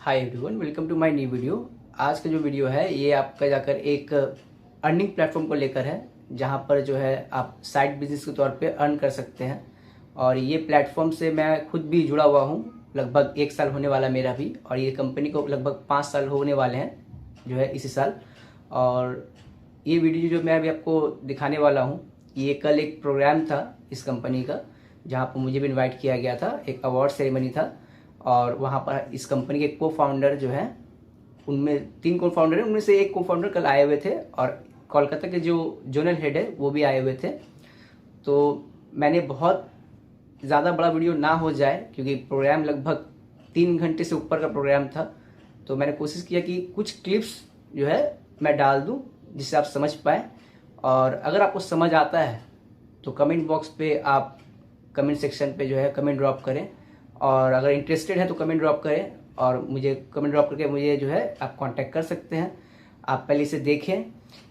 Hi everyone, welcome to my new video. आज का जो वीडियो है ये आपका जाकर एक अर्निंग प्लेटफॉर्म को लेकर है, जहां पर जो है आप साइड बिजनेस के तौर पे अर्न कर सकते हैं। और ये प्लेटफॉर्म से मैं खुद भी जुड़ा हुआ हूं, लगभग 1 साल होने वाला मेरा भी, और ये कंपनी को लगभग 5 साल होने वाले हैं जो है इसी साल। और ये वीडियो जो मैं अभी आपको दिखाने वाला हूँ, ये कल एक प्रोग्राम था इस कंपनी का, जहाँ पर मुझे भी इन्वाइट किया गया था। एक अवार्ड सेरेमनी था और वहाँ पर इस कंपनी के को फाउंडर जो हैं, उनमें 3 को फाउंडर हैं, उनमें से एक को फाउंडर कल आए हुए थे और कोलकाता के जो जोनल हेड है वो भी आए हुए थे। तो मैंने बहुत ज़्यादा बड़ा वीडियो ना हो जाए, क्योंकि प्रोग्राम लगभग 3 घंटे से ऊपर का प्रोग्राम था, तो मैंने कोशिश किया कि कुछ क्लिप्स जो है मैं डाल दूं जिससे आप समझ पाएँ। और अगर आपको समझ आता है तो कमेंट बॉक्स पे आप कमेंट सेक्शन पे जो है कमेंट ड्रॉप करें, और अगर इंटरेस्टेड है तो कमेंट ड्रॉप करें और मुझे कमेंट ड्रॉप करके मुझे जो है आप कांटेक्ट कर सकते हैं। आप पहले इसे देखें।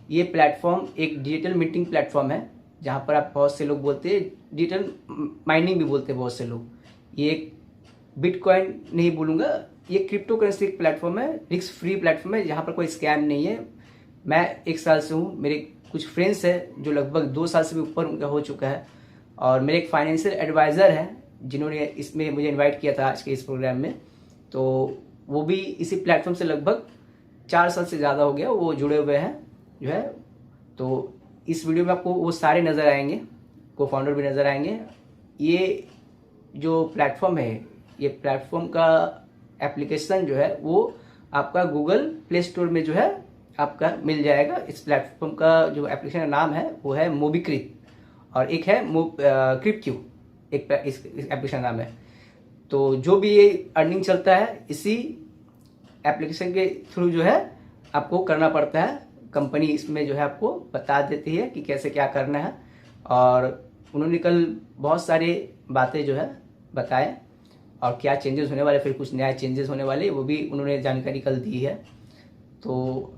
ये प्लेटफॉर्म एक डिजिटल मीटिंग प्लेटफॉर्म है, जहाँ पर आप बहुत से लोग बोलते हैं डिजिटल माइनिंग भी बोलते हैं बहुत से लोग। ये एक बिटकॉइन नहीं बोलूँगा, ये क्रिप्टो करेंसी एक प्लेटफॉर्म है, रिस्क फ्री प्लेटफॉर्म है, जहाँ पर कोई स्कैम नहीं है। मैं 1 साल से हूँ, मेरे कुछ फ्रेंड्स हैं जो लगभग 2 साल से भी ऊपर उनका हो चुका है, और मेरे एक फाइनेंशियल एडवाइज़र हैं जिन्होंने इसमें मुझे इनवाइट किया था आज के इस प्रोग्राम में। तो वो भी इसी प्लेटफॉर्म से लगभग 4 साल से ज़्यादा हो गया वो जुड़े हुए हैं जो है। तो इस वीडियो में आपको वो सारे नज़र आएंगे, को फाउंडर भी नज़र आएंगे। ये जो प्लेटफॉर्म है, ये प्लेटफॉर्म का एप्लीकेशन जो है वो आपका गूगल प्ले स्टोर में जो है आपका मिल जाएगा। इस प्लेटफॉर्म का जो एप्लीकेशन का नाम है वो है मोबीक्विक, और एक है क्रिप्क्यू, एक इस एप्लीकेशन नाम है। तो जो भी ये अर्निंग चलता है इसी एप्लीकेशन के थ्रू जो है आपको करना पड़ता है। कंपनी इसमें जो है आपको बता देती है कि कैसे क्या करना है, और उन्होंने कल बहुत सारे बातें जो है बताए, और क्या चेंजेस होने वाले, फिर कुछ नया चेंजेस होने वाले, वो भी उन्होंने जानकारी कल दी है। तो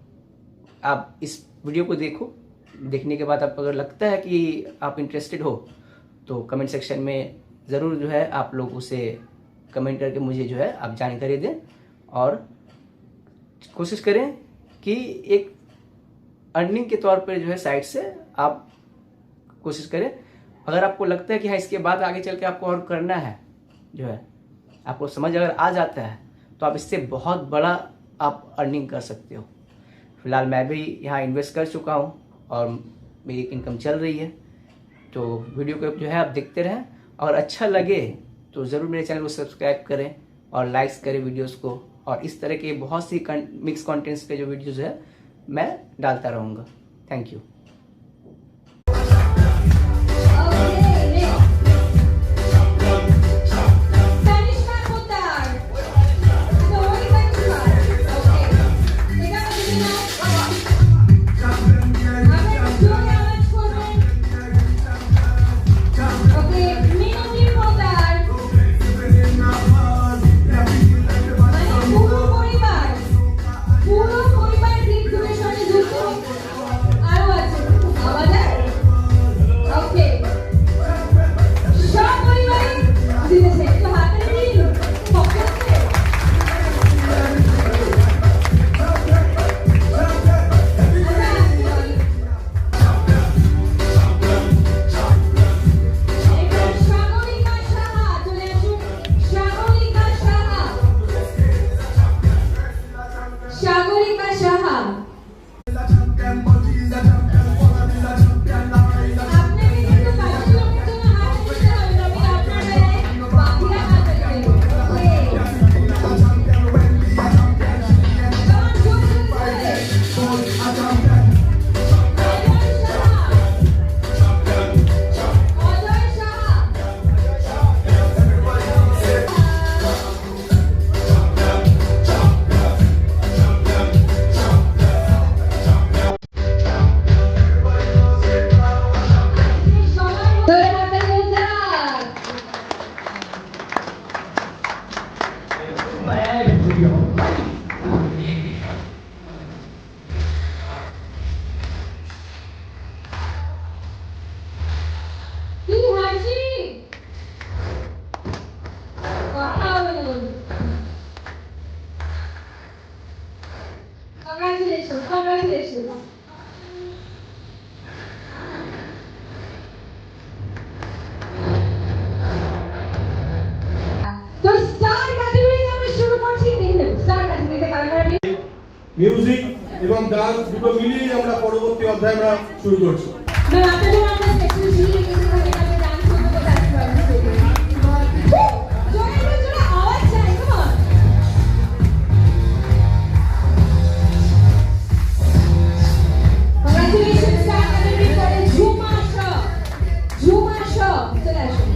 आप इस वीडियो को देखो, देखने के बाद आपको अगर लगता है कि आप इंटरेस्टेड हो तो कमेंट सेक्शन में ज़रूर जो है आप लोग उसे कमेंट करके मुझे जो है आप जानकारी दें, और कोशिश करें कि एक अर्निंग के तौर पर जो है साइट से आप कोशिश करें। अगर आपको लगता है कि हाँ इसके बाद आगे चल के आपको और करना है जो है, आपको समझ अगर आ जाता है तो आप इससे बहुत बड़ा आप अर्निंग कर सकते हो। फिलहाल मैं भी यहाँ इन्वेस्ट कर चुका हूँ और मेरी इनकम चल रही है। तो वीडियो को जो है आप देखते रहें, और अच्छा लगे तो ज़रूर मेरे चैनल को सब्सक्राइब करें और लाइक्स करें वीडियोस को, और इस तरह के बहुत सी मिक्स कंटेंट्स के जो वीडियोस है मैं डालता रहूँगा। Thank you. পুরো পরিবার গ্রিক ডোনেশনে যুক্ত আরো আছে। Congratulations. তো স্টার ক্যাটাগরি আমরা শুরু করছি দেখুন স্টার ক্যাটাগরিতে কারা মিউজিক এবং ডান্স দুটো মিলিয়ে আমরা পরবর্তী অধ্যায় আমরা শুরু করছি। ম্যাম আপনাদের আমরা সেকশন শুরু রেখেছি মানে আমরা ডান্স করব তো ডান্স করব জোরে জোরে আওয়াজ চাই come on congratulation star category করে ঝুমা শো চলে আসুন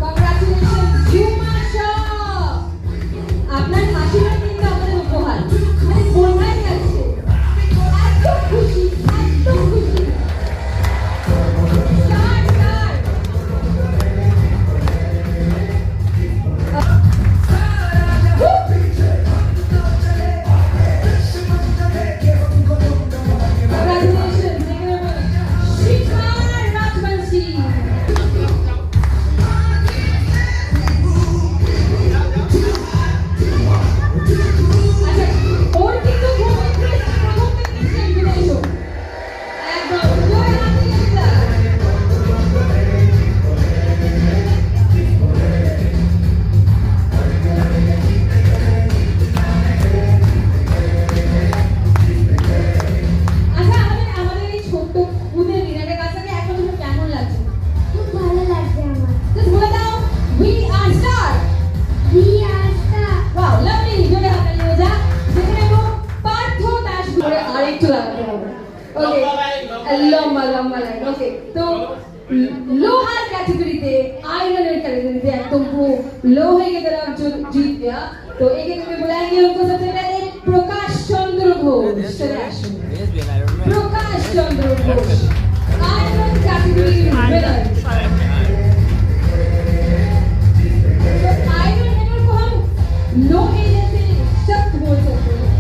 কংগ্রাচুলেশন ঝুমা শো আপনার হাসিটা কিন্তু আমাদের উপহার মানে বোঝাই যাচ্ছে এত খুশি স্টার Congratulations, Shikhar Rajvanshi. আচ্ছা ওর কিন্তু খুব ইন্টারেস্ট প্রথম থেকে বিদায় হোক একদম জয় আদিত্যা আচ্ছা আমাদের এই ছোট্ট খুদের ডিনারের কাছে একটা তুমি কেমন লাগছে খুব ভালো লাগছে আমার জাস্ট বলে দাও we are star wow lovely জোরে হাতালি হয়ে যা যেখানে গো পার্থ দাস করে আরেকটু লাগাতে হবে ওকে লম্বা লাইন ওকে তো लोहार कैटेगरी आयरन कैटेगरी एकदम वो लोहे की तरफ जो जीत गया तो एक एक में बुलाएंगे उनको सबसे पहले प्रकाश चंद्र घोष चले आशु Prakash Chandra Ghosh iron category winner तो आयरन हैमर को हम लोहे जैसे सख्त बोल सकते हैं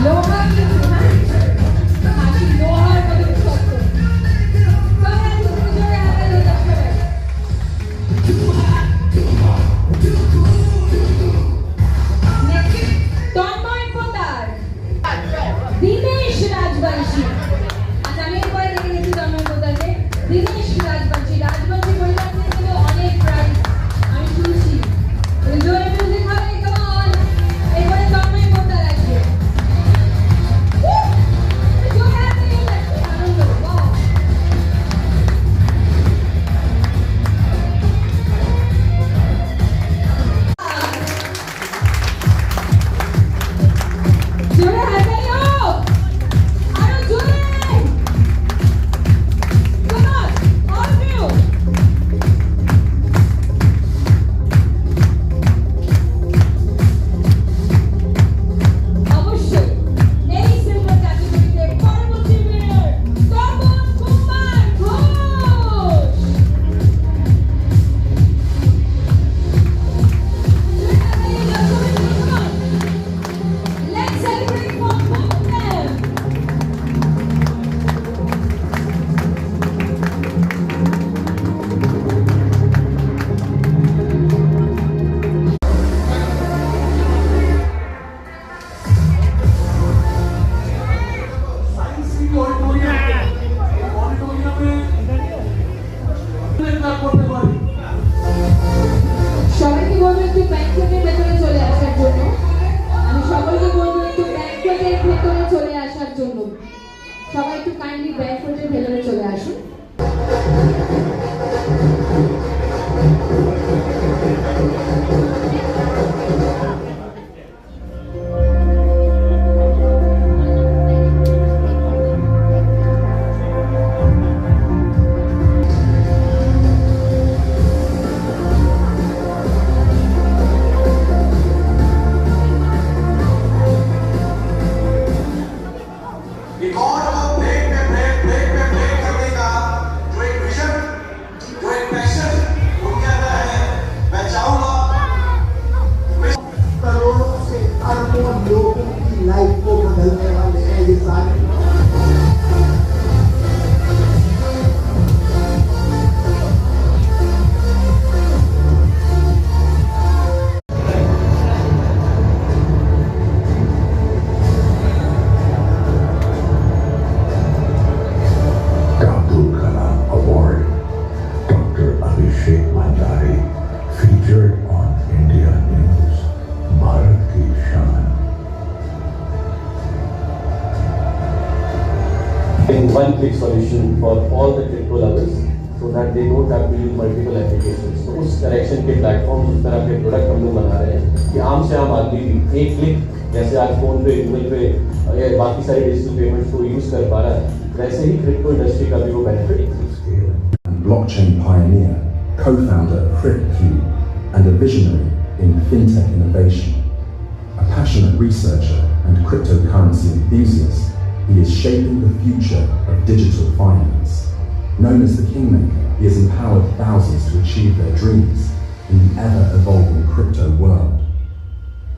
लोहा की लोहार मतलब सख्त तन्मय पोदार दिनेश राजवंशी अच्छा मेरे पर लेकिन one-click solution for all the crypto lovers, so that they don't have to use multiple applications. तो उस डायरेक्शन के प्लेटफॉर्म, उस तरह के प्रोडक्ट हम लोग बना रहे हैं कि आम से आम आदमी भी एक क्लिक, जैसे आज फोन पे, गूगल पे या बाकी सारे डिजिटल पेमेंट्स को यूज कर पा रहा है, वैसे ही क्रिप्टो इंडस्ट्री का भी वो benefit. Blockchain pioneer, co-founder of CryptCube, and a visionary in fintech innovation. A passionate researcher and cryptocurrency enthusiast, he is shaping the future of digital finance. Known as the Kingmaker, he has empowered thousands to achieve their dreams in the ever-evolving crypto world.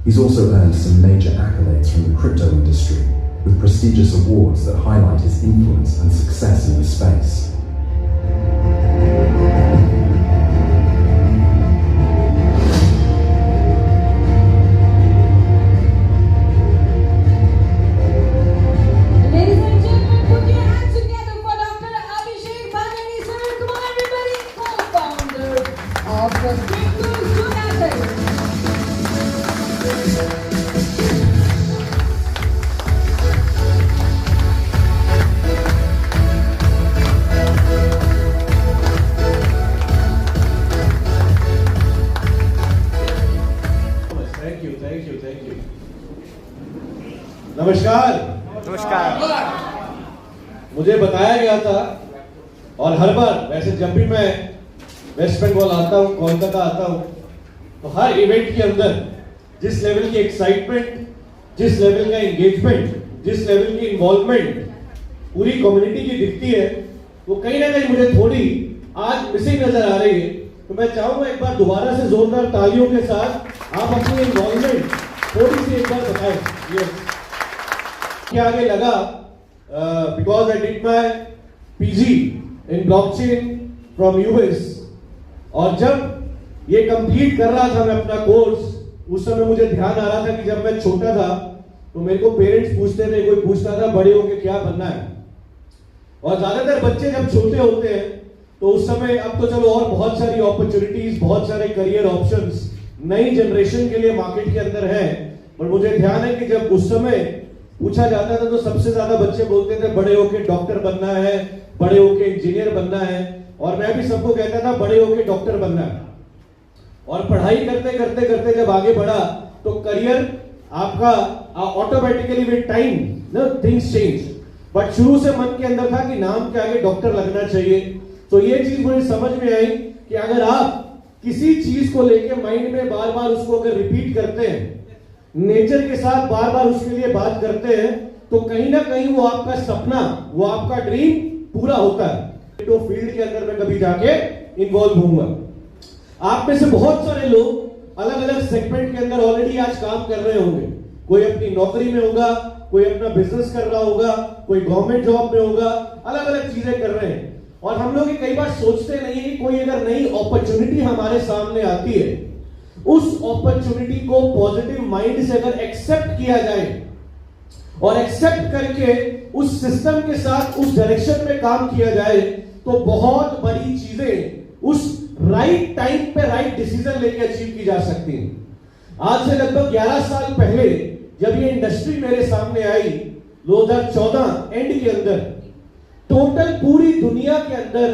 He's also earned some major accolades from the crypto industry, with prestigious awards that highlight his influence and success in the space. नमस्कार। मुझे बताया गया था, और हर बार वैसे जब भी मैं वेस्ट बंगाल आता हूँ, कोलकाता आता हूँ, तो हर इवेंट के अंदर जिस लेवल की एक्साइटमेंट, जिस लेवल का एंगेजमेंट, जिस लेवल की इन्वॉल्वमेंट पूरी कम्युनिटी की दिखती है, वो कहीं ना कहीं मुझे थोड़ी आज मिसिंग नजर आ रही है। तो मैं चाहूंगा एक बार दोबारा से जोरदार तालियों के साथ आप अपनी इन्वॉल्वमेंट थोड़ी सी एक बार बताएं। क्या आगे लगा, because I did my PG in blockchain from US, और जब ये कंप्लीट कर रहा था मैं अपना कोर्स, उस समय मुझे ध्यान आ रहा था कि जब मैं छोटा था तो मेरे को पेरेंट्स पूछते थे, कोई पूछता था बड़े होके क्या बनना है, और ज्यादातर बच्चे जब छोटे होते हैं तो उस समय, अब तो चलो और बहुत सारी अपॉर्चुनिटीज, बहुत सारे करियर ऑप्शंस नई जनरेशन के लिए मार्केट के अंदर है, पर मुझे ध्यान है कि जब उस समय पूछा जाता था तो सबसे ज्यादा बच्चे बोलते थे बड़े होके डॉक्टर बनना है, बड़े होके इंजीनियर बनना है, और मैं भी सबको कहता था बड़े होके डॉक्टर बनना है। और पढ़ाई करते करते करते जब आगे बढ़ा तो करियर आपका ऑटोमेटिकली विद टाइम ना थिंग्स चेंज, बट शुरू से मन के अंदर था कि नाम के आगे डॉक्टर लगना चाहिए। तो ये चीज मुझे समझ में आई कि अगर आप किसी चीज को लेके माइंड में बार बार उसको अगर रिपीट करते हैं, नेचर के साथ बार बार उसके लिए बात करते हैं, तो कहीं ना कहीं वो आपका सपना, वो आपका ड्रीम पूरा होता है। तो फील्ड के अंदर मैं कभी जाके इन्वॉल्व होऊंगा। आप में से बहुत सारे लोग अलग अलग सेगमेंट के अंदर ऑलरेडी आज काम कर रहे होंगे। कोई अपनी नौकरी में होगा, कोई अपना बिजनेस कर रहा होगा, कोई गवर्नमेंट जॉब में होगा, अलग अलग चीजें कर रहे हैं। और हम लोग कई बार सोचते नहीं कि कोई अगर नई अपॉर्चुनिटी हमारे सामने आती है, उस अपॉर्चुनिटी को पॉजिटिव माइंड से अगर एक्सेप्ट किया जाए और एक्सेप्ट करके उस सिस्टम के साथ उस डायरेक्शन में काम किया जाए, तो बहुत बड़ी चीजें उस राइट टाइम पे राइट डिसीजन लेके अचीव की जा सकती हैं। आज से लगभग 11 साल पहले जब ये इंडस्ट्री मेरे सामने आई, 2014 एंड के अंदर, टोटल पूरी दुनिया के अंदर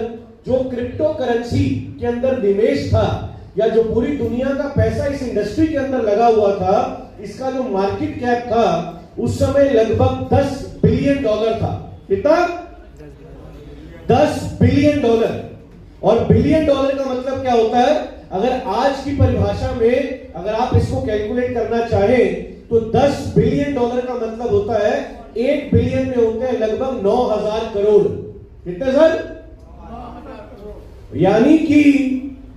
जो क्रिप्टो करेंसी के अंदर निवेश था, या जो पूरी दुनिया का पैसा इस इंडस्ट्री के अंदर लगा हुआ था, इसका जो मार्केट कैप था उस समय लगभग $10 बिलियन था। कितना? $10 बिलियन। और बिलियन डॉलर का मतलब क्या होता है? अगर आज की परिभाषा में अगर आप इसको कैलकुलेट करना चाहें तो $10 बिलियन का मतलब होता है 1 बिलियन में होते हैं लगभग 9,000 करोड़। कितने सर? यानी कि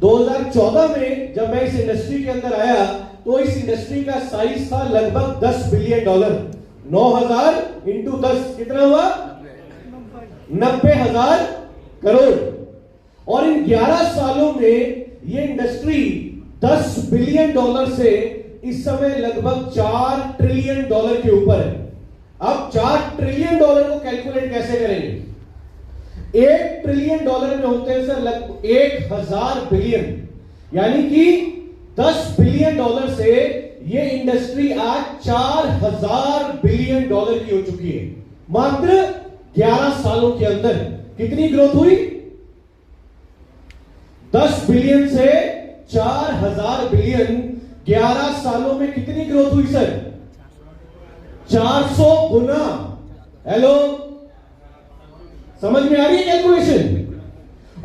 2014 में जब मैं इस इंडस्ट्री के अंदर आया तो इस इंडस्ट्री का साइज था लगभग $10 बिलियन। 9,000 इंटू 10 कितना हुआ? 90,000 करोड़। और इन 11 सालों में ये इंडस्ट्री $10 बिलियन से इस समय लगभग $4 ट्रिलियन के ऊपर है। अब $4 ट्रिलियन को कैलकुलेट कैसे करेंगे? 1 ट्रिलियन में होते हैं सर लगभग 1000 बिलियन, यानी कि $10 बिलियन से ये इंडस्ट्री आज $4000 बिलियन की हो चुकी है, मात्र 11 सालों के अंदर कितनी ग्रोथ हुई? 10 बिलियन से 4000 बिलियन 11 सालों में कितनी ग्रोथ हुई सर? 400 गुना। हेलो, समझ में आ रही है कैलकुलेशन?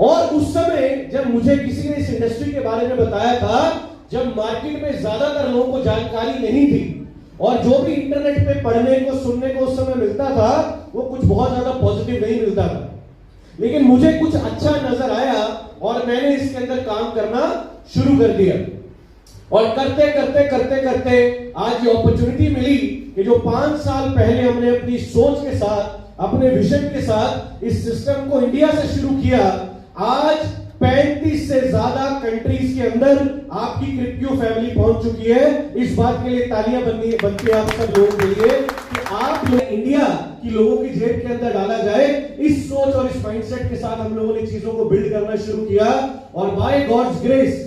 और उस समय जब मुझे किसी ने इस इंडस्ट्री के बारे में बताया था, जब मार्केट में ज्यादातर लोगों को जानकारी नहीं थी और जो भी इंटरनेट पे पढ़ने को सुनने को उस समय मिलता था वो कुछ बहुत ज्यादा पॉजिटिव नहीं मिलता था, लेकिन मुझे कुछ अच्छा नजर आया और मैंने इसके अंदर काम करना शुरू कर दिया। और करते करते करते करते आज ये अपॉर्चुनिटी मिली कि जो 5 साल पहले हमने अपनी सोच के साथ, अपने विजन के साथ इस सिस्टम को इंडिया से शुरू किया, आज 35 से ज्यादा कंट्रीज के अंदर आपकी क्रिप्टो फैमिली पहुंच चुकी है। इस बात के लिए तालियां बनती है आप सब लोगों के लिए कि आप इंडिया की लोगों की जेब के अंदर डाला जाए। इस सोच और इस माइंडसेट के साथ हम लोगों ने चीजों को बिल्ड करना शुरू किया और बाय गॉड्स ग्रेस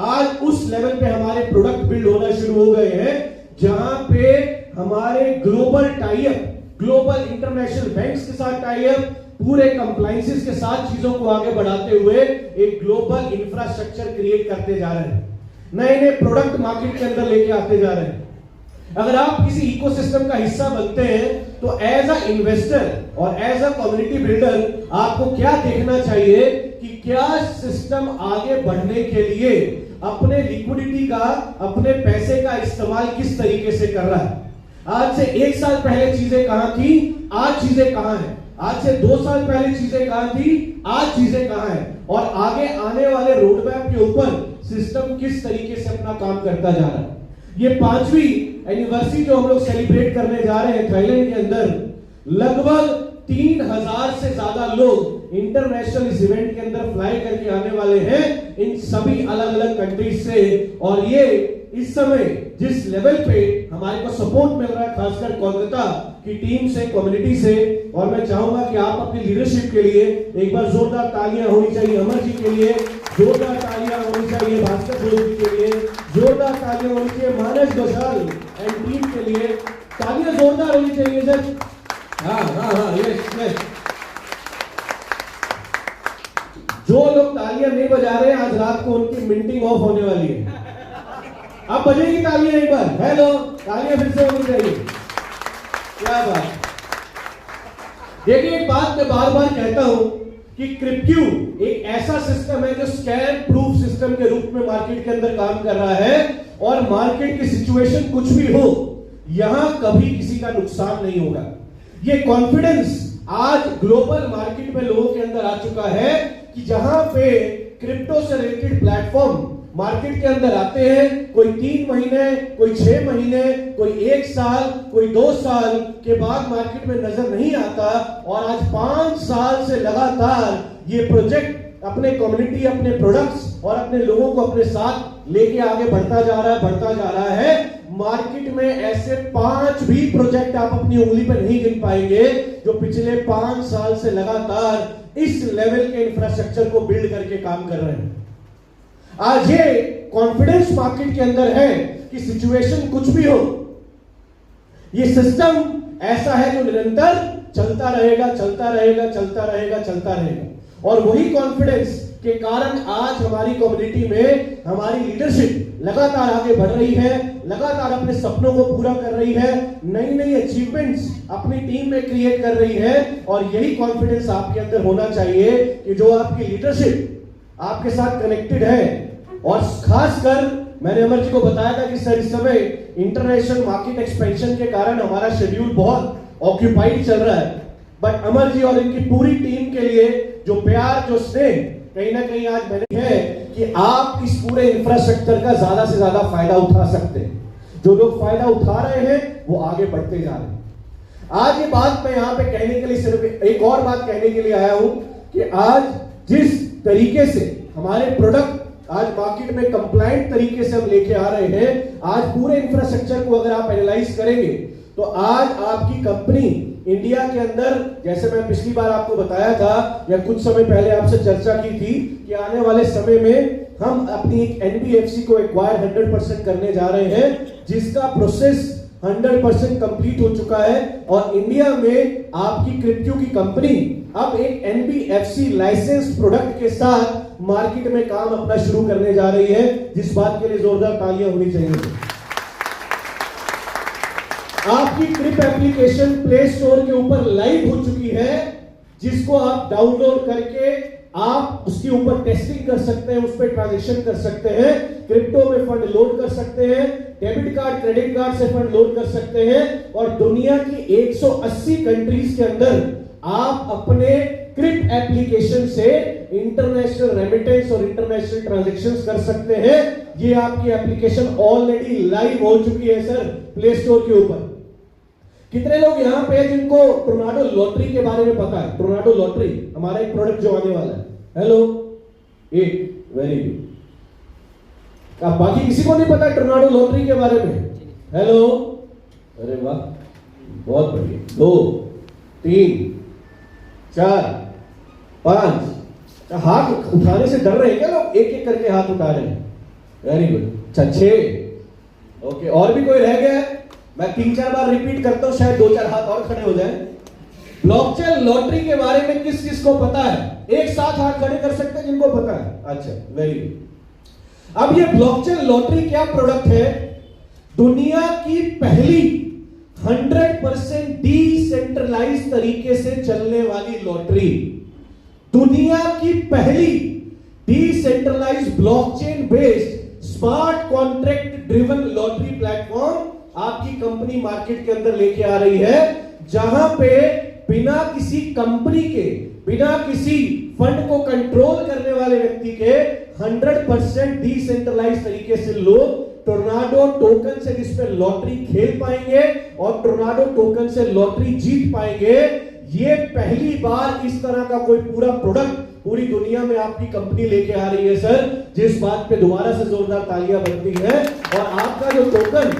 आज उस लेवल पे हमारे प्रोडक्ट बिल्ड होना शुरू हो गए हैं जहां पे हमारे global tie up, global international banks के साथ टाई अप, पूरे कंप्लायंसेस के साथ चीजों को आगे बढ़ाते हुए एक ग्लोबल इंफ्रास्ट्रक्चर क्रिएट करते जा रहे हैं, नए नए प्रोडक्ट मार्केट के अंदर लेके आते जा रहे हैं। अगर आप किसी इकोसिस्टम का हिस्सा बनते हैं तो एज अ इन्वेस्टर और एज अ कम्युनिटी बिल्डर आपको क्या देखना चाहिए कि क्या सिस्टम आगे बढ़ने के लिए अपने लिक्विडिटी का, अपने पैसे का इस्तेमाल किस तरीके से कर रहा है। आज से 1 साल पहले चीजें कहां थी, आज चीजें कहां हैं। आज से 2 साल पहले चीजें कहां थी, आज चीजें कहां हैं। और आगे आने वाले रोड मैप के ऊपर सिस्टम किस तरीके से अपना काम करता जा रहा है। ये 5वीं एनिवर्सरी जो हम लोग सेलिब्रेट करने जा रहे हैं थाईलैंड के अंदर, लगभग 3000 से ज्यादा लोग इंटरनेशनल इस इवेंट के अंदर फ्लाई करके आने वाले हैं इन सभी अलग अलग कंट्रीज से। और ये इस समय जिस लेवल पे हमारे को सपोर्ट मिल रहा है खासकर कोलकाता की टीम से, कम्युनिटी से, और मैं चाहूंगा कि आप अपनी लीडरशिप के लिए एक बार जोरदार तालियां होनी चाहिए। अमर जी के लिए जोरदार तालियां होनी चाहिए, भास्कर जी के लिए जोरदार तालियां होनी चाहिए, मानस घोषाल एंड टीम के लिए तालियां जोरदार होनी चाहिए सर। हाँ, यस। जो लोग तालियां नहीं बजा रहे हैं आज रात को उनकी मिंटिंग ऑफ होने वाली है। अब बजेगी तालियां एक बार, हेलो, तालियां फिर से होनी चाहिए। क्या बात। देखिए एक बात मैं बार बार कहता हूं कि क्रिप्टो एक ऐसा सिस्टम है जो स्कैम प्रूफ सिस्टम के रूप में मार्केट के अंदर काम कर रहा है और मार्केट की सिचुएशन कुछ भी हो, यहां कभी किसी का नुकसान नहीं होगा। ये कॉन्फिडेंस आज ग्लोबल मार्केट में लोगों के अंदर आ चुका है कि जहां पे क्रिप्टो से रिलेटेड प्लेटफॉर्म मार्केट के अंदर आते हैं, कोई 3 महीने, कोई 6 महीने, कोई 1 साल, कोई 2 साल के बाद मार्केट में नजर नहीं आता, और आज 5 साल से लगातार ये प्रोजेक्ट अपने कम्युनिटी, अपने प्रोडक्ट्स और अपने लोगों को अपने साथ लेके आगे बढ़ता जा रहा है। मार्केट में ऐसे 5 भी प्रोजेक्ट आप अपनी उंगली पर नहीं गिन पाएंगे जो पिछले 5 साल से लगातार इस लेवल के इंफ्रास्ट्रक्चर को बिल्ड करके काम कर रहे हैं। आज ये कॉन्फिडेंस मार्केट के अंदर है कि सिचुएशन कुछ भी हो, ये सिस्टम ऐसा है जो निरंतर चलता रहेगा। और वही कॉन्फिडेंस के कारण आज हमारी कम्युनिटी में हमारी लीडरशिप लगातार आगे बढ़ रही है, लगातार अपने सपनों को पूरा कर रही है, नई नई अचीवमेंट्स अपनी टीम में क्रिएट कर रही है। और यही कॉन्फिडेंस आपके अंदर होना चाहिए कि जो आपकी लीडरशिप आपके साथ कनेक्टेड है। और खासकर मैंने अमर जी को बताया था कि सर इस समय इंटरनेशनल मार्केट एक्सपेंशन के कारण हमारा शेड्यूल बहुत ऑक्यूपाइड चल रहा है, बट अमर जी और इनकी पूरी टीम के लिए जो प्यार, जो स्नेह कहीं ना कहीं आज मैंने है कि आप इस पूरे इंफ्रास्ट्रक्चर का ज्यादा से ज्यादा फायदा उठा सकते हैं। जो लोग फायदा उठा रहे हैं वो आगे बढ़ते जा रहे हैं। आज ये बात मैं यहाँ पे कहने के लिए, सिर्फ एक और बात कहने के लिए आया हूं कि आज जिस तरीके से हमारे प्रोडक्ट आज मार्केट में कंप्लायंट तरीके से हम लेके आ रहे हैं, आज पूरे इंफ्रास्ट्रक्चर को अगर आप एनालाइज करेंगे तो आज आपकी कंपनी इंडिया के अंदर, जैसे मैं पिछली बार आपको बताया था या कुछ समय पहले आपसे चर्चा की थी कि आने वाले समय में हम अपनी एक एनबीएफसी को एक्वायर 100% करने जा रहे हैं, जिसका प्रोसेस 100% कंप्लीट हो चुका है और इंडिया में आपकी क्रिप्टो की कंपनी अब एक NBFC लाइसेंस्ड प्रोडक्ट के साथ मार्केट में काम अपना शुरू करने जा रही है, जिस बात के लिए जोरदार तालियां होनी चाहिए। आपकी क्रिप एप्लीकेशन प्ले स्टोर के ऊपर लाइव हो चुकी है, जिसको आप डाउनलोड करके आप उसके ऊपर टेस्टिंग कर सकते हैं, उस पर ट्रांजैक्शन कर सकते हैं, क्रिप्टो में फंड लोड कर सकते हैं, डेबिट कार्ड क्रेडिट कार्ड से फंड लोड कर सकते हैं और दुनिया की 180 कंट्रीज के अंदर आप अपने क्रिप एप्लीकेशन से इंटरनेशनल रेमिटेंस और इंटरनेशनल ट्रांजैक्शंस कर सकते हैं। ये आपकी एप्लीकेशन ऑलरेडी लाइव हो चुकी है सर प्ले स्टोर के ऊपर। कितने लोग यहां पे हैं जिनको टोर्नाडो लॉटरी के बारे में पता है? टोर्नाडो लॉटरी हमारा एक प्रोडक्ट जो आने वाला है। हेलो, एक वेरी गुड। बाकी किसी को नहीं पता टोर्नाडो लॉटरी के बारे में? हेलो, अरे वाह, बहुत बढ़िया। 2 3 4 5 हाथ उठाने से डर रहे हैं क्या लोग? एक एक करके हाथ उठा रहे हैं। Very good. 6 ओके। और भी कोई रह गया है? मैं 3-4 बार रिपीट करता हूं, शायद 2-4 हाथ और खड़े हो जाएं। ब्लॉकचेन लॉटरी के बारे में किस किस को पता है? एक साथ हाथ खड़े कर सकते हैं जिनको पता है। अच्छा, वेरी गुड। अब ये ब्लॉकचेन लॉटरी क्या प्रोडक्ट है? दुनिया की पहली 100% डिसेंट्रलाइज तरीके से चलने वाली लॉटरी, दुनिया की पहली decentralize blockchain based smart contract driven lottery platform आपकी कंपनी मार्केट के अंदर लेके आ रही है, जहां पे बिना किसी कंपनी के, बिना किसी फंड को कंट्रोल करने वाले व्यक्ति के 100% डिसेंट्रलाइज तरीके से लोग टोर्नाडो टोकन से जिस पे लॉटरी खेल पाएंगे और टोर्नाडो टोकन से लॉटरी जीत पाएंगे। ये पहली बार इस तरह का कोई पूरा प्रोडक्ट पूरी दुनिया में आपकी कंपनी लेके आ रही है सर, जिस बात पे दोबारा से जोरदार तालियां बनती है। और आपका जो टोकन,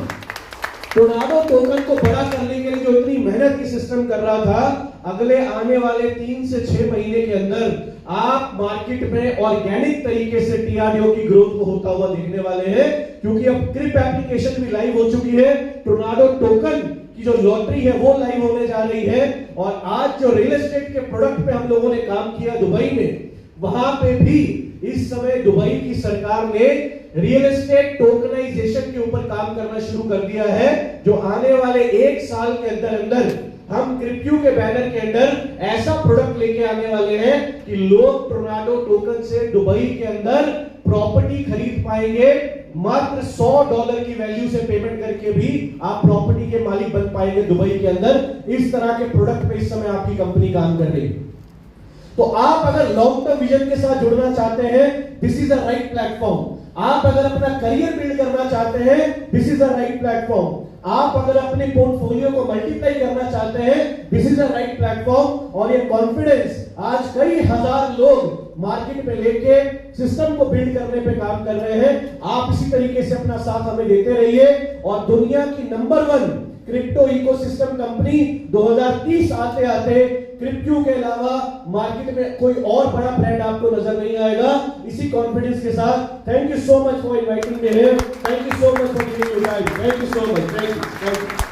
टोर्नाडो टोकन को बड़ा करने के लिए जो इतनी मेहनत की सिस्टम कर रहा था, अगले आने वाले 3 से 6 महीने के अंदर आप मार्केट में ऑर्गेनिक तरीके से TRDO की ग्रोथ को होता हुआ देखने वाले हैं, क्योंकि अब क्रिप एप्लीकेशन भी लाइव हो चुकी है, टोर्नाडो टोकन की जो लॉटरी है वो लाइव होने जा रही है। और आज जो रियल एस्टेट के प्रोडक्ट पे हम लोगों ने काम किया दुबई में, वहां पे भी इस समय दुबई की सरकार ने रियल एस्टेट टोकनाइजेशन के ऊपर काम करना शुरू कर दिया है, जो आने वाले 1 साल के अंदर अंदर हम क्रिप्टो के बैनर के अंदर ऐसा प्रोडक्ट लेके आने वाले हैं कि लोग टोर्नाडो टोकन से दुबई के अंदर प्रॉपर्टी खरीद पाएंगे। मात्र $100 की वैल्यू से पेमेंट करके भी आप प्रॉपर्टी के मालिक बन पाएंगे दुबई के अंदर। इस तरह के प्रोडक्ट पे इस समय आपकी कंपनी काम कर रही है। तो आप अगर लॉन्ग टर्म विजन के साथ जुड़ना चाहते हैं, this is the right platform. आप अगर अपना करियर बिल्ड करना चाहते हैं, this is the right platform. आप अगर अपने पोर्टफोलियो को मल्टीप्लाई करना चाहते हैं, this is the right platform. और ये कॉन्फिडेंस आज कई हजार लोग मार्केट में लेके सिस्टम को बिल्ड करने पे काम कर रहे हैं। आप इसी तरीके से अपना साथ हमें देते रहिए और दुनिया की नंबर 1 क्रिप्टो इकोसिस्टम कंपनी 2030 आते आते क्रिप्टो के अलावा मार्केट में कोई और बड़ा ब्रांड आपको नजर नहीं आएगा। इसी कॉन्फिडेंस के साथ thank you so much for inviting me here. Thank you so much for giving your time. Thank you so much. Thank you.